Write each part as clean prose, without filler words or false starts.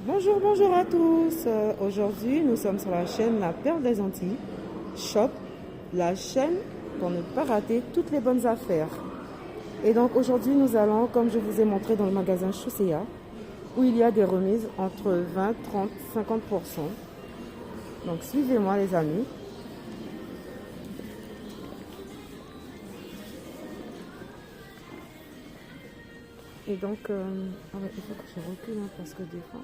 Bonjour, bonjour à tous. Aujourd'hui, nous sommes sur la chaîne La Perle des Antilles Shop, la chaîne pour ne pas rater toutes les bonnes affaires. Et donc aujourd'hui, nous allons, comme je vous ai montré dans le magasin Chaussea, où il y a des remises entre 20, 30, 50%. Donc suivez-moi les amis. Et donc, il faut que je recule parce que des fois,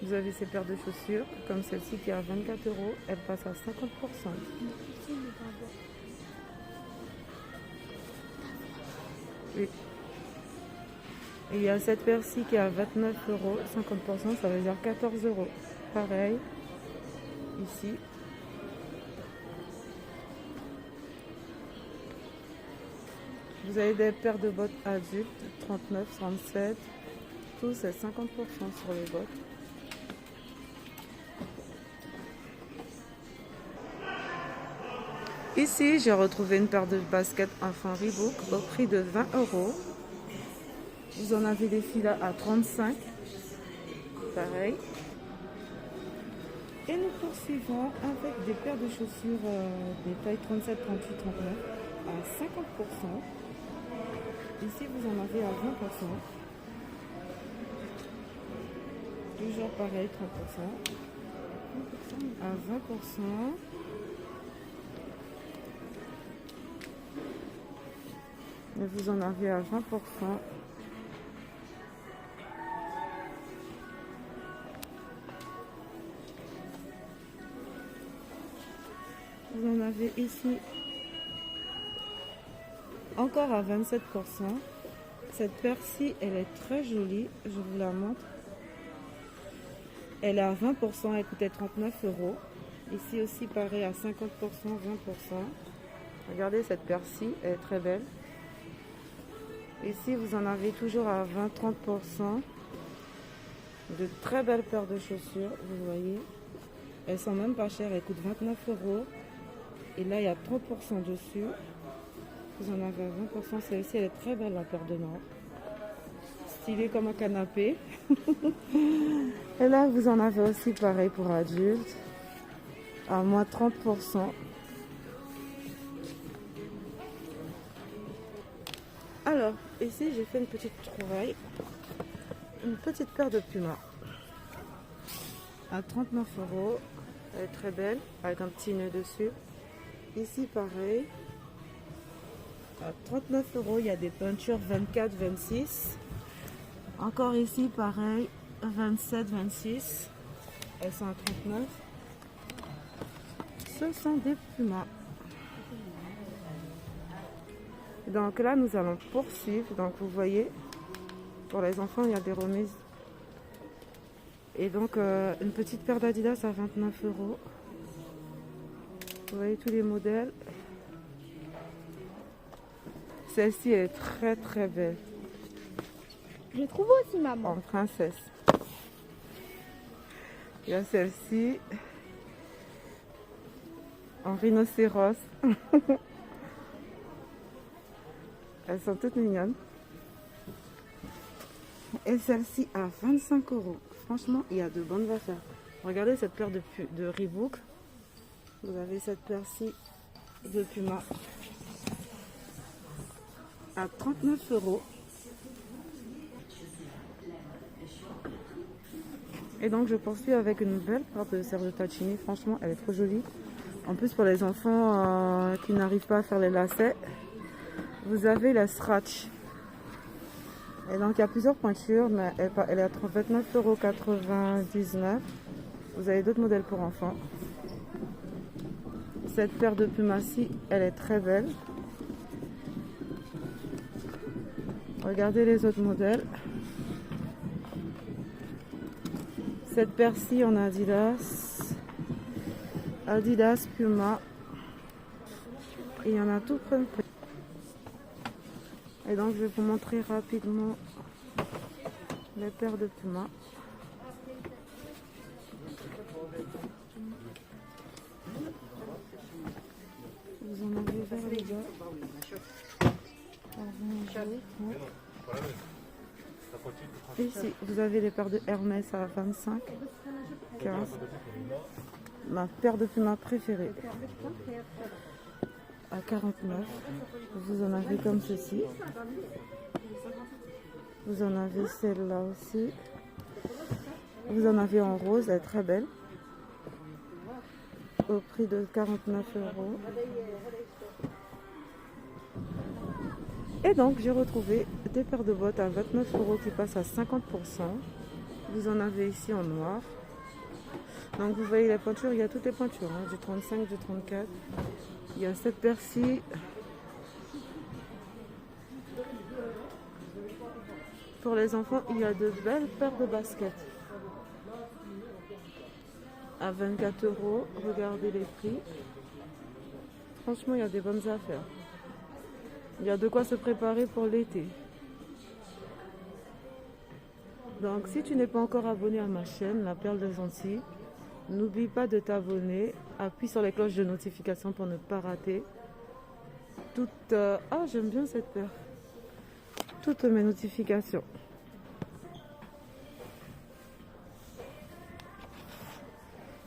vous avez ces paires de chaussures, comme celle-ci qui est à 24 €, elle passe à 50%. Oui. Et il y a cette paire-ci qui est à 29 €, 50%, ça veut dire 14 €. Pareil, ici. Vous avez des paires de bottes adultes, 39, 37, tout c'est 50% sur les bottes. Ici, j'ai retrouvé une paire de baskets enfant Reebok au prix de 20 €. Vous en avez des filles là à 35, pareil. Et nous poursuivons avec des paires de chaussures des tailles 37, 38, 39 à 50%. Ici, vous en avez à 20%. Toujours pareil, 30%. À 20%. Et vous en avez à 20%. Vous en avez ici encore à 27%. Cette paire-ci, elle est très jolie. Je vous la montre. Elle est à 20%, elle coûtait 39 €. Ici aussi, pareil, à 50%, 20%. Regardez cette paire-ci, elle est très belle. Ici, vous en avez toujours à 20-30%. De très belles paires de chaussures, vous voyez. Elles sont même pas chères, elles coûtent 29 €. Et là, il y a 30% dessus. Vous en avez à 20%. Celle-ci, elle est très belle, la paire de noir. Stylée comme un canapé. Et là, vous en avez aussi pareil pour adultes. À moins 30%. Alors, ici, j'ai fait une petite trouvaille. Une petite paire de Puma. À 39 €. Elle est très belle, avec un petit nœud dessus. Ici, pareil. À 39 €, il y a des peintures 24, 26. Encore ici, pareil, 27, 26. Elles sont à 39. Ce sont des Pumas. Donc là, nous allons poursuivre. Donc vous voyez, pour les enfants, il y a des remises. Et donc, une petite paire d'Adidas à 29 €. Vous voyez tous les modèles. Celle-ci est très très belle. Je trouve aussi, maman. En princesse. Il y a celle-ci en rhinocéros. Elles sont toutes mignonnes. Et celle-ci à 25 €. Franchement, il y a de bonnes affaires. Regardez cette paire de Reebok. Vous avez cette paire-ci de Puma à 39 €. Et donc je poursuis avec une belle paire de Sergio Tacchini. Franchement, elle est trop jolie. En plus, pour les enfants qui n'arrivent pas à faire les lacets, vous avez la Stretch. Et donc il y a plusieurs pointures, mais elle est à 29,99 €. Vous avez d'autres modèles pour enfants. Cette paire de Puma-ci, elle est très belle. Regardez les autres modèles. Cette paire-ci en Adidas. Adidas, Puma. Et il y en a tout plein de prix. Et donc je vais vous montrer rapidement les paires de Puma. Vous en avez vers les bas. À 20 €. Et ici, vous avez les paires de Hermès à 25, 15. Ma paire de Puma préférée à 49. Vous en avez comme ceci. Vous en avez celle-là aussi. Vous en avez en rose, elle est très belle. Au prix de 49 euros. Et donc j'ai retrouvé des paires de bottes à 29 euros qui passent à 50%. Vous en avez ici en noir. Donc vous voyez les pointures, il y a toutes les pointures, hein, du 35, du 34. Il y a cette paire-ci. Pour les enfants, il y a de belles paires de baskets. À 24 euros, regardez les prix. Franchement, il y a des bonnes affaires. Il y a de quoi se préparer pour l'été. Donc si tu n'es pas encore abonné à ma chaîne, La Perle des Antilles, n'oublie pas de t'abonner. Appuie sur les cloches de notification pour ne pas rater toutes... Ah, j'aime bien cette paire. Toutes mes notifications.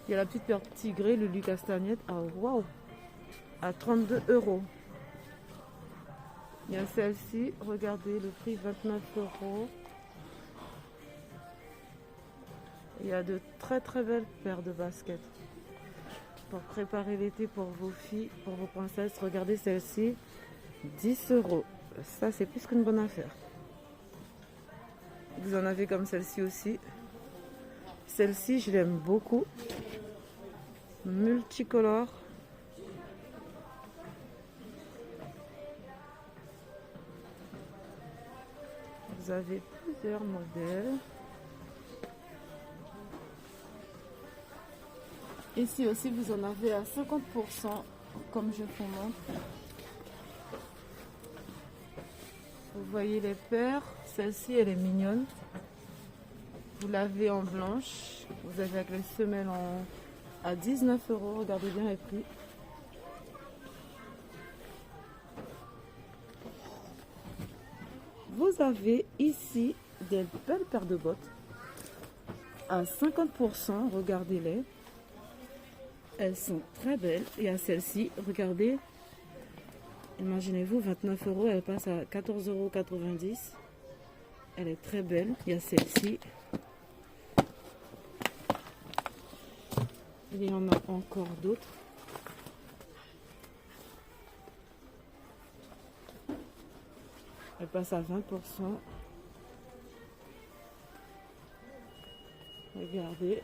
Il y a la petite paire tigrée, Lulu Castagnette. Ah, waouh! À 32 euros. Il y a celle-ci, regardez le prix 29 euros. Il y a de très très belles paires de baskets. Pour préparer l'été pour vos filles, pour vos princesses, regardez celle-ci, 10 euros. Ça c'est plus qu'une bonne affaire. Vous en avez comme celle-ci aussi. Celle-ci je l'aime beaucoup. Multicolore. Vous avez plusieurs modèles. Ici aussi, vous en avez à 50%, comme je vous montre. Vous voyez les paires. Celle-ci, elle est mignonne. Vous l'avez en blanche. Vous avez avec les semelles à 19 euros. Regardez bien les prix. Vous avez ici des belles paires de bottes à 50%, regardez-les. Elles sont très belles. Il y a celle-ci, regardez. Imaginez-vous, 29 euros, elle passe à 14,90 euros. Elle est très belle. Il y a celle-ci. Il y en a encore d'autres. Elle passe à 20%. Regardez.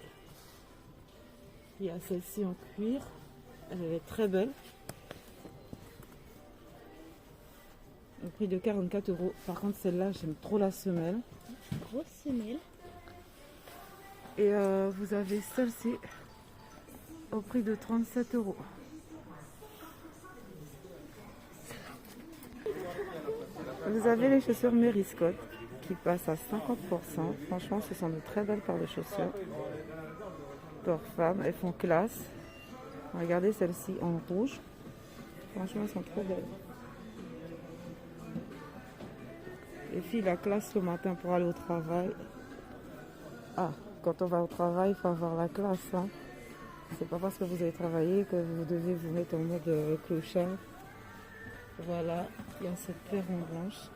Il y a celle-ci en cuir. Elle est très belle. Au prix de 44 euros. Par contre, celle-là, j'aime trop la semelle. Grosse semelle. Et vous avez celle-ci au prix de 37 euros. Vous avez les chaussures Mary Scott qui passent à 50%. Franchement, ce sont de très belles paires de chaussures. Pour femmes, elles font classe. Regardez celle-ci en rouge. Franchement, elles sont trop belles. Les filles, la classe le matin pour aller au travail. Ah, quand on va au travail, il faut avoir la classe. Hein. C'est pas parce que vous avez travaillé que vous devez vous mettre en mode clochard. Voilà, il y a cette paire en blanche.